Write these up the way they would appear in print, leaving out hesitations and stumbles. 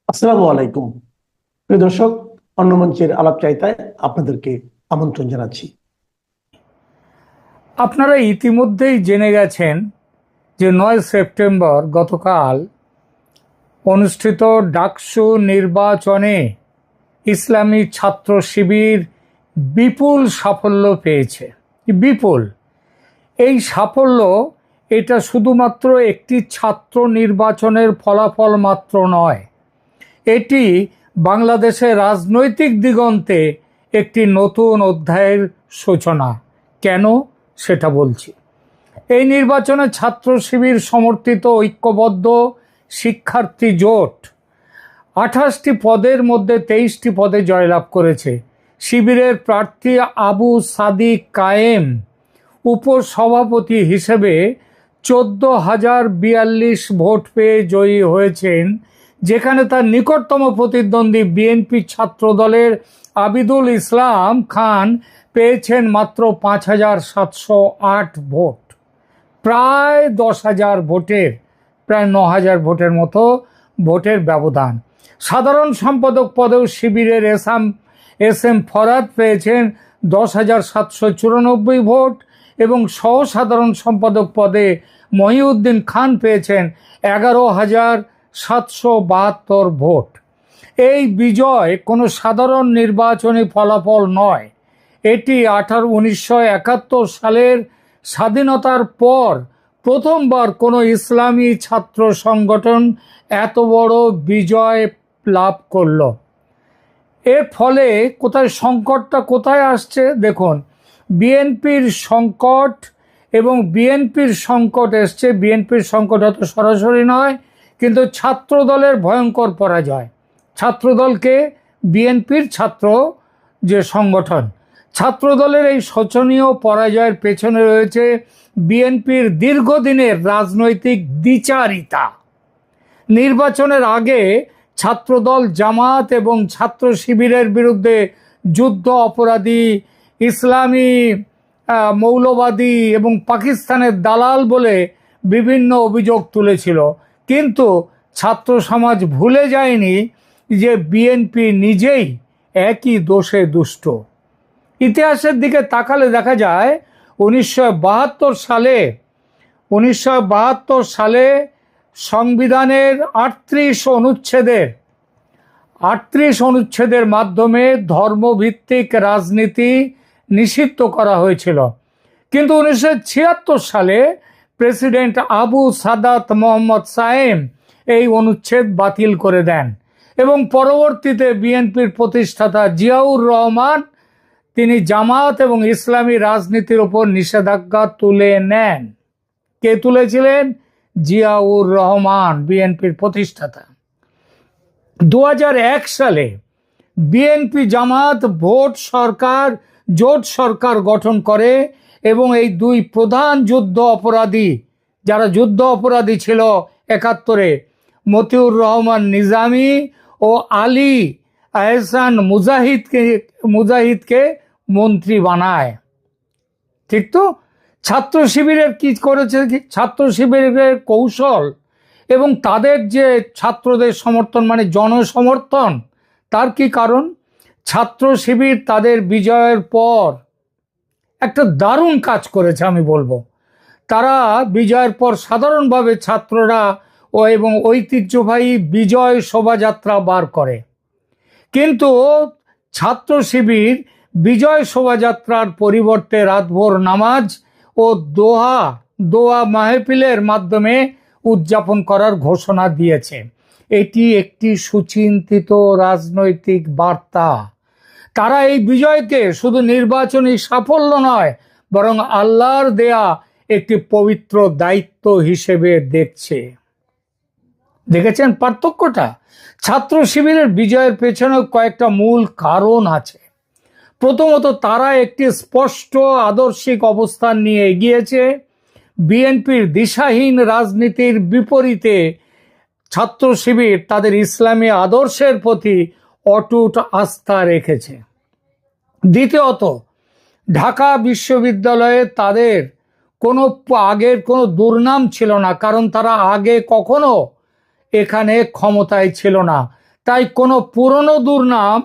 আসসালামু আলাইকুম। প্রিয় দর্শক, অন্য মঞ্চের আলাপচারিতায় আপনাদেরকে আমন্ত্রণ জানাচ্ছি। আপনারা ইতিমধ্যেই জেনে গেছেন যে 9 সেপ্টেম্বর গতকাল অনুষ্ঠিত ডাকসু নির্বাচনে ইসলামী ছাত্র শিবির বিপুল সাফল্য পেয়েছে। বিপুল এই সাফল্য এটা শুধুমাত্র একটি ছাত্র নির্বাচনের ফলাফল মাত্র নয়, এটি বাংলাদেশের রাজনৈতিক দিগন্তে একটি নতুন অধ্যায়ের সূচনা। কেন সেটা বলছি। এই নির্বাচনে ছাত্র শিবির সমর্থিত ঐক্যবদ্ধ শিক্ষার্থী জোট 28টি পদের মধ্যে 23টি পদে জয়লাভ করেছে। শিবিরের প্রার্থী আবু সাদিক কায়েম উপসভাপতি হিসেবে 14,042 ভোট পেয়ে জয়ী হয়েছেন, যেখানে তার নিকটতম প্রতিদ্বন্দ্বী বিএনপি ছাত্র দলের আবিদুল ইসলাম খান পেয়েছেন মাত্র 5,708 ভোট। প্রায় 10,000 ভোটের, প্রায় 9,000 ভোটের মতো ভোটের ব্যবধান। সাধারণ সম্পাদক পদেও শিবিরের এস এম ফরাদ পেয়েছেন 10,794 ভোট এবং সহ সাধারণ সম্পাদক পদে মহিউদ্দিন খান পেয়েছেন 11,772 ভোট। এই বিজয় কোনো সাধারণ নির্বাচনী ফলাফল নয়, এটি 1971 সালের স্বাধীনতার পর প্রথমবার কোনো ইসলামী ছাত্র সংগঠন এত বড় বিজয় লাভ করল। এর ফলে সংকটটা কোথায় আসছে দেখুন। বিএনপির সংকট এবং বিএনপির সংকট এসছে। বিএনপির সংকট হয়তো সরাসরি নয়, কিন্তু ছাত্র দলের ভয়ঙ্কর পরাজয়। ছাত্রদলকে বিএনপির ছাত্র যে সংগঠন, ছাত্রদলের এই শোচনীয় পরাজয়ের পেছনে রয়েছে বিএনপির দীর্ঘদিনের রাজনৈতিক দ্বিচারিতা। নির্বাচনের আগে ছাত্রদল জামাত এবং ছাত্র শিবিরের বিরুদ্ধে যুদ্ধ অপরাধী, ইসলামী মৌলবাদী এবং পাকিস্তানের দালাল বলে বিভিন্ন অভিযোগ তুলেছিল, কিন্তু ছাত্র সমাজ ভুলে যায়নি যে বিএনপি নিজেই একই দোষে দুষ্ট। ইতিহাসের দিকে তাকালে দেখা যায় 1972 সালে সংবিধানের 38 অনুচ্ছেদের মাধ্যমে ধর্মভিত্তিক রাজনীতি নিষিদ্ধ করা হয়েছিল, কিন্তু 1976 সালে প্রেসিডেন্ট আবু সাদাত মোহাম্মদ সায়েম এই অনুচ্ছেদ বাতিল করে দেন এবং পরবর্তীতে বিএনপির প্রতিষ্ঠাতা জিয়াউর রহমান তিনি জামাত এবং ইসলামী রাজনীতির উপর নিষেধাজ্ঞা তুলে নেন। কে তুলেছিলেন? জিয়াউর রহমান, বিএনপির প্রতিষ্ঠাতা। 2001 সালে বিএনপি জামাত জোট সরকার গঠন করে এবং এই দুই প্রধান যুদ্ধ অপরাধী ছিল 71-এ, মতিউর রহমান নিজামী ও আলী আহসান মুজাহিদকে মন্ত্রী বানায়। ঠিক তো? ছাত্র শিবিরের কি করেছে? ছাত্র শিবিরের কৌশল এবং তাদের যে ছাত্রদের সমর্থন, মানে জনসমর্থন, তার কি কারণ? ছাত্র শিবির তাদের বিজয়ের পর একটা দারুণ কাজ করেছে, আমি বলবো। তারা বিজয়ের পর সাধারণভাবে ছাত্ররা এবং ঐতিহ্যবাহী বিজয় শোভাযাত্রা বার করে, কিন্তু ছাত্র শিবির বিজয় শোভাযাত্রার পরিবর্তে রাতভর নামাজ ও দোয়া মাহফিলের মাধ্যমে উদযাপন করার ঘোষণা দিয়েছে। এটি একটি সুচিন্তিত রাজনৈতিক বার্তা। তারা এই বিজয়কে শুধু নির্বাচনী সাফল্য নয়, বরং আল্লাহর দেয়া একটি পবিত্র দায়িত্ব হিসেবে দেখছে। দেখেছেন পার্থক্যটা? ছাত্র শিবিরের বিজয়ের পেছনে কয়েকটা মূল কারণ আছে। প্রথমত, তারা একটি স্পষ্ট আদর্শিক অবস্থান নিয়ে এগিয়েছে। বিএনপির দিশাহীন রাজনীতির বিপরীতে ছাত্র শিবির তাদের ইসলামী আদর্শের প্রতি অটুট আস্থা রেখেছে। দ্বিতীয়ত, ঢাকা বিশ্ববিদ্যালয়ে তাদের আগের কোনো দুর্নাম ছিল না, কারণ তারা আগে কখনো এখানে ক্ষমতায় ছিল না। তাই কোনো পুরনো দুর্নাম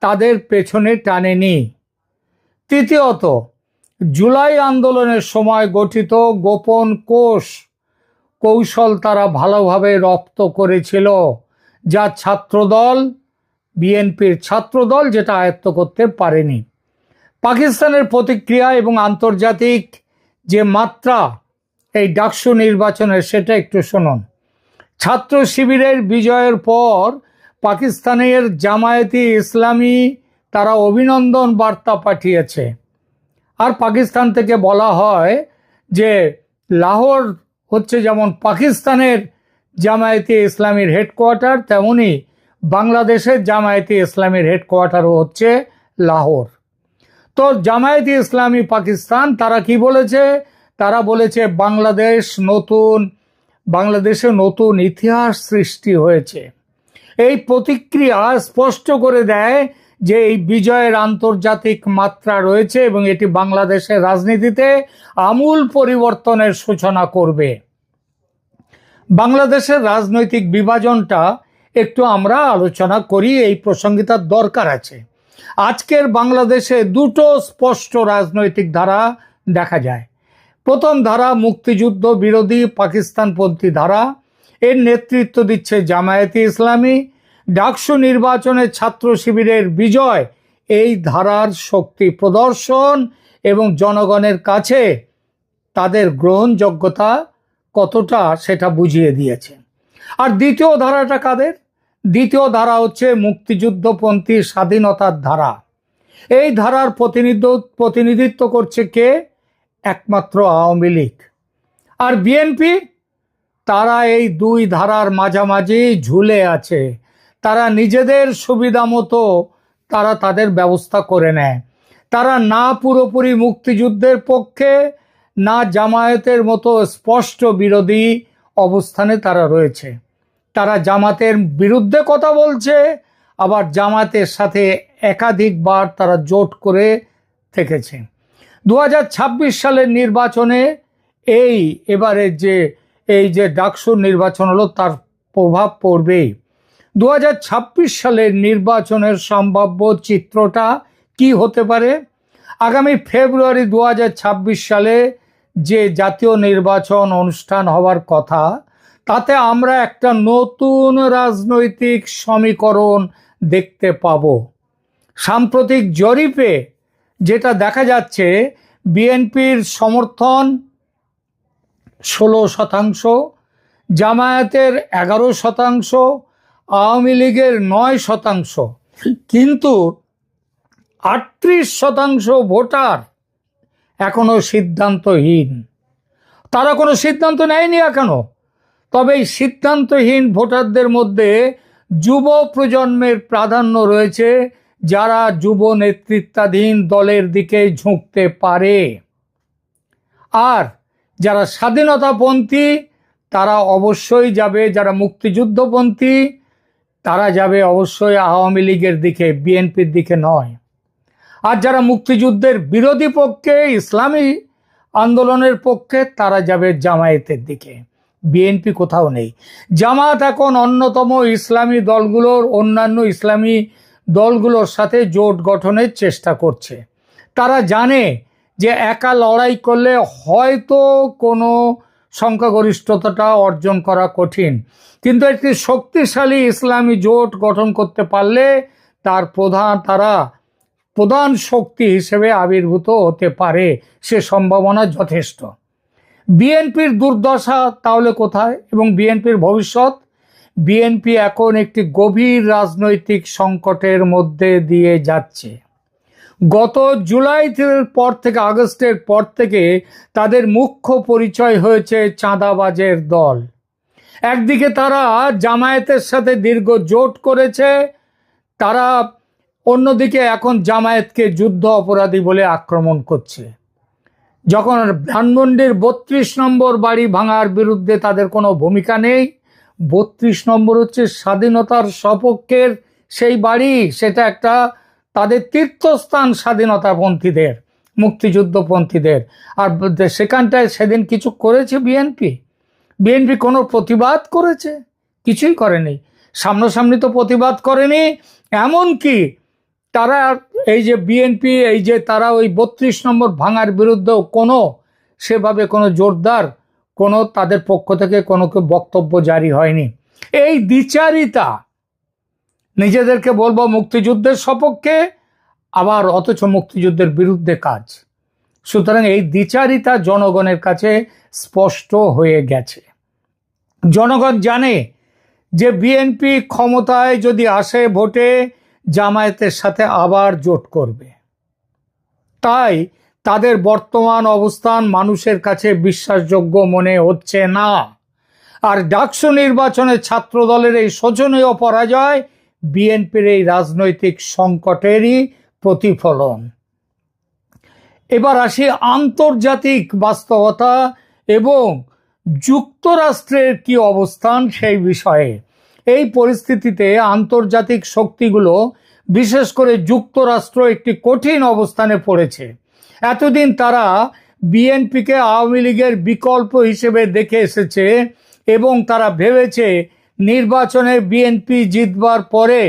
তাদের পেছনে টানেনি। তৃতীয়ত, জুলাই আন্দোলনের সময় গঠিত গোপন কৌশল তারা ভালোভাবে রপ্ত করেছিল, যা ছাত্রদল, বিএনপির ছাত্রদল যেটা আয়ত্ত করতে পারেনি। পাকিস্তানের প্রতিক্রিয়া এবং আন্তর্জাতিক যে মাত্রা এই ডাকসু নির্বাচনের, সেটা একটু শুনুন। ছাত্র শিবিরের বিজয়ের পর পাকিস্তানের জামায়াতে ইসলামী তারা অভিনন্দন বার্তা পাঠিয়েছে। আর পাকিস্তান থেকে বলা হয় যে লাহোর হচ্ছে যেমন পাকিস্তানের জামায়াতে ইসলামীর হেডকোয়ার্টার, তেমনি বাংলাদেশের জামায়াতে ইসলামীর হেডকোয়ার্টারও হচ্ছে লাহোর। তো জামায়াতে ইসলামী পাকিস্তান তারা কি বলেছে? তারা বলেছে বাংলাদেশে নতুন ইতিহাস সৃষ্টি হয়েছে। এই প্রতিক্রিয়া স্পষ্ট করে দেয় যে এই বিজয়ের আন্তর্জাতিক মাত্রা রয়েছে এবং এটি বাংলাদেশের রাজনীতিতে আমূল পরিবর্তনের সূচনা করবে। বাংলাদেশের রাজনৈতিক বিভাজনটা একটু আমরা আলোচনা করি, এই প্রসঙ্গিতার দরকার আছে। আজকের বাংলাদেশে দুটো স্পষ্ট রাজনৈতিক ধারা দেখা যায়। প্রথম ধারা মুক্তিযুদ্ধ বিরোধী পাকিস্তানপন্থী ধারা, এর নেতৃত্ব দিচ্ছে জামায়াতে ইসলামী। ডাকসু নির্বাচনে ছাত্র শিবিরের বিজয় এই ধারার শক্তি প্রদর্শন এবং জনগণের কাছে তাদের গ্রহণযোগ্যতা কতটা সেটা বুঝিয়ে দিয়েছে। আর দ্বিতীয় ধারাটা কাদের? দ্বিতীয় ধারা হচ্ছে মুক্তিযুদ্ধপন্থী স্বাধীনতার ধারা। এই ধারার প্রতিনিধিত্ব করছে কে? একমাত্র আওয়ামী লীগ। আর বিএনপি তারা এই দুই ধারার মাঝামাঝি ঝুলে আছে। তারা নিজেদের সুবিধা মতো তারা তাদের ব্যবস্থা করে নেয়। তারা না পুরোপুরি মুক্তিযুদ্ধের পক্ষে, না জামায়াতের মতো স্পষ্ট বিরোধী অবস্থানে তারা রয়েছে। তারা জামাতের বিরুদ্ধে কথা বলছে, আবার জামাতের সাথে একাধিকবার তারা জোট করে থেকেছে। 2026 সালের নির্বাচনে এবারে এই যে ডাকসুর নির্বাচন হলো, তার প্রভাব পড়বেই। 2026 সালের নির্বাচনের সম্ভাব্য চিত্রটা কি হতে পারে? আগামী ফেব্রুয়ারি 2026 সালে যে জাতীয় নির্বাচন অনুষ্ঠান হওয়ার কথা, তাতে আমরা একটা নতুন রাজনৈতিক সমীকরণ দেখতে পাব। সাম্প্রতিক জরিপে যেটা দেখা যাচ্ছে, বিএনপির সমর্থন 16%, জামায়াতের 11%, আওয়ামী লীগের 9%, কিন্তু 38% ভোটার এখনো সিদ্ধান্তহীন। তারা কোনো সিদ্ধান্ত নেয়নি এখনো। তবে এই সিদ্ধান্তহীন ভোটারদের মধ্যে যুব প্রজন্মের প্রাধান্য রয়েছে, যারা যুব নেতৃত্বাধীন দলের দিকে ঝুঁকতে পারে। আর যারা স্বাধীনতাপন্থী তারা অবশ্যই যাবে, যারা মুক্তিযুদ্ধপন্থী তারা যাবে অবশ্যই আওয়ামী লীগের দিকে, বিএনপির দিকে নয়। আর যারা মুক্তিযুদ্ধের বিরোধী পক্ষে, ইসলামী আন্দোলনের পক্ষে, তারা যাবে জামায়াতের দিকে। বিএনপি কোথাও নেই। জামাত এখন অন্যতম অন্যান্য ইসলামী দলগুলোর সাথে জোট গঠনের চেষ্টা করছে। তারা জানে যে একা লড়াই করলে হয়তো কোনো সংখ্যাগরিষ্ঠতা অর্জন করা কঠিন, কিন্তু একটি শক্তিশালী ইসলামী জোট গঠন করতে পারলে তারা প্রধান শক্তি হিসেবে আবির্ভূত হতে পারে। সে সম্ভাবনা যথেষ্ট। বিএনপির দুর্দশা তাহলে কোথায় এবং বিএনপির ভবিষ্যৎ? বিএনপি এখন একটি গভীর রাজনৈতিক সংকটের মধ্যে দিয়ে যাচ্ছে। গত জুলাইয়ের পর থেকে, আগস্টের পর থেকে তাদের মুখ্য পরিচয় হয়েছে চাঁদাবাজের দল। একদিকে তারা জামায়াতের সাথে দীর্ঘ জোট করেছে, তারা অন্যদিকে এখন জামায়াতকে যুদ্ধ অপরাধী বলে আক্রমণ করছে। যখন ধানমন্ডির 32 নম্বর বাড়ি ভাঙার বিরুদ্ধে তাদের কোনো ভূমিকা নেই, 32 নম্বর হচ্ছে স্বাধীনতার সপক্ষের সেই বাড়ি, সেটা একটা তাদের তীর্থস্থান স্বাধীনতাপন্থীদের, মুক্তিযুদ্ধপন্থীদের। আর সেখানটায় সেদিন কিছু করেছে বিএনপি কোনো প্রতিবাদ করেছে? কিছুই করেনি। সামনাসামনি তো প্রতিবাদ করেনি। এমনকি তারা এই যে বিএনপি, এই যে তারা ওই 32 নম্বর ভাঙার বিরুদ্ধেও সেভাবে কোনো জোরদার তাদের পক্ষ থেকে কোনো বক্তব্য জারি হয়নি। এই দ্বিচারিতা, নিজেদেরকে বলবো মুক্তিযুদ্ধের সপক্ষে, আবার অথচ মুক্তিযুদ্ধের বিরুদ্ধে কাজ। সুতরাং এই দ্বিচারিতা জনগণের কাছে স্পষ্ট হয়ে গেছে। জনগণ জানে যে বিএনপি ক্ষমতায় যদি আসে ভোটে, জামায়াতের সাথে আবার জোট করবে। তাই তাদের বর্তমান অবস্থান মানুষের কাছে বিশ্বাসযোগ্য মনে হচ্ছে না। আর ডাকসু নির্বাচনে ছাত্র দলের এই শোচনীয় পরাজয় বিএনপির এই রাজনৈতিক সংকটেরই প্রতিফলন। এবার আসি আন্তর্জাতিক বাস্তবতা এবং যুক্তরাষ্ট্রের কি অবস্থান সেই বিষয়ে। এই পরিস্থিতিতে আন্তর্জাতিক শক্তিগুলো, বিশেষ করে যুক্তরাষ্ট্র, একটি কঠিন অবস্থানে পড়েছে। এতদিন তারা বিএনপিকে আওয়ামী লীগের বিকল্প হিসেবে দেখে এসেছে এবং তারা ভেবেছে নির্বাচনে বিএনপি জিতবার পরে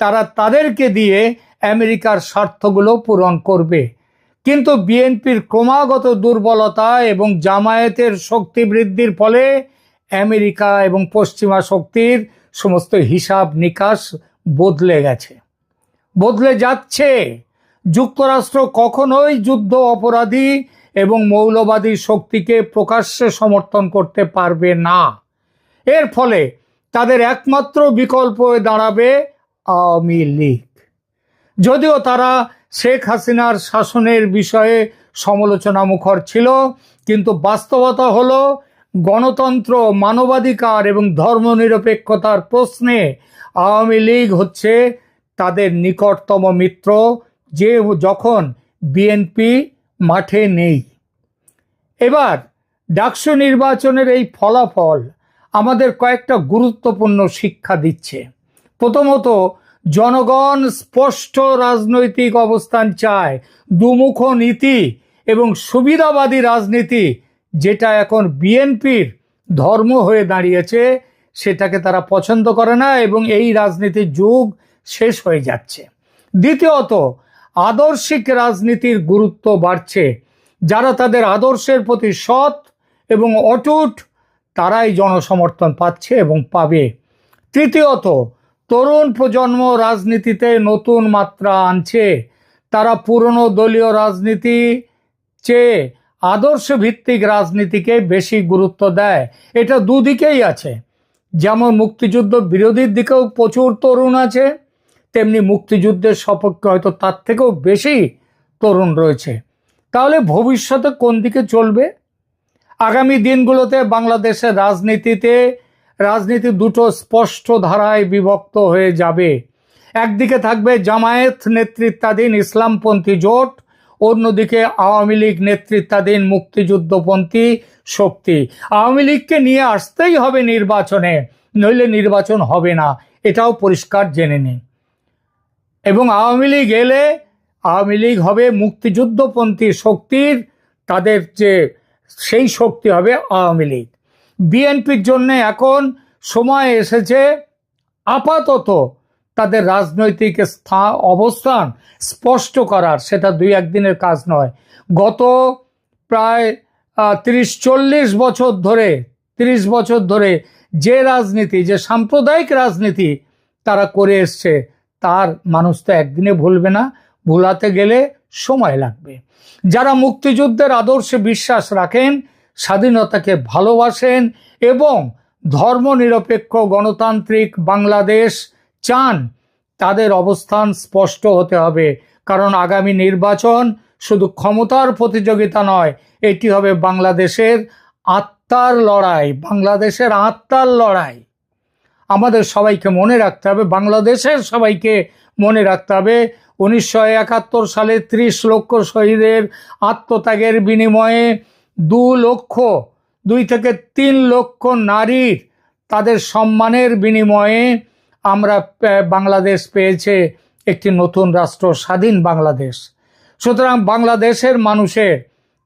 তারা তাদেরকে দিয়ে আমেরিকার স্বার্থগুলো পূরণ করবে। কিন্তু বিএনপির ক্রমাগত দুর্বলতা এবং জামায়াতের শক্তি বৃদ্ধির ফলে আমেরিকা এবং পশ্চিমা শক্তির সমস্ত হিসাব নিকাশ বদলে যাচ্ছে। যুক্তরাষ্ট্র কখনোই যুদ্ধ অপরাধী এবং মৌলবাদী শক্তিকে প্রকাশ্যে সমর্থন করতে পারবে না। এর ফলে তাদের একমাত্র বিকল্প হয়ে দাঁড়াবে আওয়ামী লীগ। যদিও তারা শেখ হাসিনার শাসনের বিষয়ে সমালোচনা মুখর ছিল, কিন্তু বাস্তবতা হলো গণতন্ত্র, মানবাধিকার এবং ধর্মনিরপেক্ষতার প্রশ্নে আওয়ামী লীগ হচ্ছে তাদের নিকটতম মিত্র, যে যখন বিএনপি মাঠে নেই। এবার ডাকসু নির্বাচনের এই ফলাফল আমাদের কয়েকটা গুরুত্বপূর্ণ শিক্ষা দিচ্ছে। প্রথমত, জনগণ স্পষ্ট রাজনৈতিক অবস্থান চায়। দুমুখ নীতি এবং সুবিধাবাদী রাজনীতি, যেটা এখন বিএনপির ধর্ম হয়ে দাঁড়িয়েছে, সেটাকে তারা পছন্দ করে না এবং এই রাজনীতির যুগ শেষ হয়ে যাচ্ছে। দ্বিতীয়ত, আদর্শিক রাজনীতির গুরুত্ব বাড়ছে। যারা তাদের আদর্শের প্রতি সৎ এবং অটুট, তারাই জনসমর্থন পাচ্ছে এবং পাবে। তৃতীয়ত, তরুণ প্রজন্ম রাজনীতিতে নতুন মাত্রা আনছে। তারা পুরনো দলীয় রাজনীতি চেয়ে আদর্শ ভিত্তিক রাজনীতিকে বেশি গুরুত্ব দেয়। এটা দুদিকেই আছে। যেমন মুক্তিযুদ্ধ বিরোধীর দিকেও প্রচুর তরুণ আছে, তেমনি মুক্তিযুদ্ধের সপক্ষে হয়তো তার থেকেও বেশি তরুণ রয়েছে। তাহলে ভবিষ্যতে কোন দিকে চলবে? আগামী দিনগুলোতে বাংলাদেশের রাজনীতি দুটো স্পষ্ট ধারায় বিভক্ত হয়ে যাবে। একদিকে থাকবে জামায়াত নেতৃত্বাধীন ইসলামপন্থী জোট, অন্যদিকে আওয়ামী লীগ নেতৃত্বাধীন মুক্তিযুদ্ধপন্থী শক্তি। আওয়ামী লীগকে নিয়ে আসতেই হবে নির্বাচনে, নইলে নির্বাচন হবে না, এটাও পরিষ্কার জেনে নিন। এবং আওয়ামী লীগ এলে আওয়ামী লীগ হবে মুক্তিযুদ্ধপন্থী শক্তির, তাদের যে সেই শক্তি হবে আওয়ামী লীগ। বিএনপির জন্য এখন সময় এসেছে আপাতত তাদের রাজনৈতিক অবস্থান স্পষ্ট করার। সেটা 2-1 দিনের কাজ নয়। গত প্রায় 30-40 বছর ধরে যে রাজনীতি, যে সাম্প্রদায়িক রাজনীতি তারা করে এসছে, তার মানুষ তো একদিনে ভুলবে না। ভুলাতে গেলে সময় লাগবে। যারা মুক্তিযুদ্ধের আদর্শে বিশ্বাস রাখেন, স্বাধীনতাকে ভালোবাসেন এবং ধর্মনিরপেক্ষ গণতান্ত্রিক বাংলাদেশ চান, তাদের অবস্থান স্পষ্ট হতে হবে। কারণ আগামী নির্বাচন শুধু ক্ষমতার প্রতিযোগিতা নয়, এটি হবে বাংলাদেশের আত্মার লড়াই। আমাদের সবাইকে মনে রাখতে হবে, বাংলাদেশের সবাইকে মনে রাখতে হবে, 1971 সালে 30 লক্ষ শহীদের আত্মত্যাগের বিনিময়ে 2 থেকে 3 লক্ষ নারীর তাদের সম্মানের বিনিময়ে আমরা বাংলাদেশ পেয়েছে একটি নতুন রাষ্ট্র, স্বাধীন বাংলাদেশ। সুতরাং বাংলাদেশের মানুষের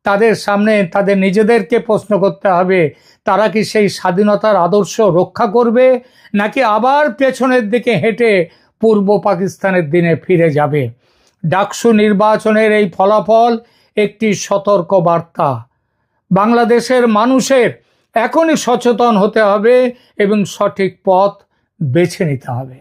তাদের সামনে তাদের নিজেদেরকে প্রশ্ন করতে হবে, তারা কি সেই স্বাধীনতার আদর্শ রক্ষা করবে, নাকি আবার পেছনের দিকে হেঁটে পূর্ব পাকিস্তানের দিনে ফিরে যাবে। ডাকসু নির্বাচনের এই ফলাফল একটি সতর্ক বার্তা। বাংলাদেশের মানুষের এখনই সচেতন হতে হবে এবং সঠিক পথ বেছে নিতে হবে।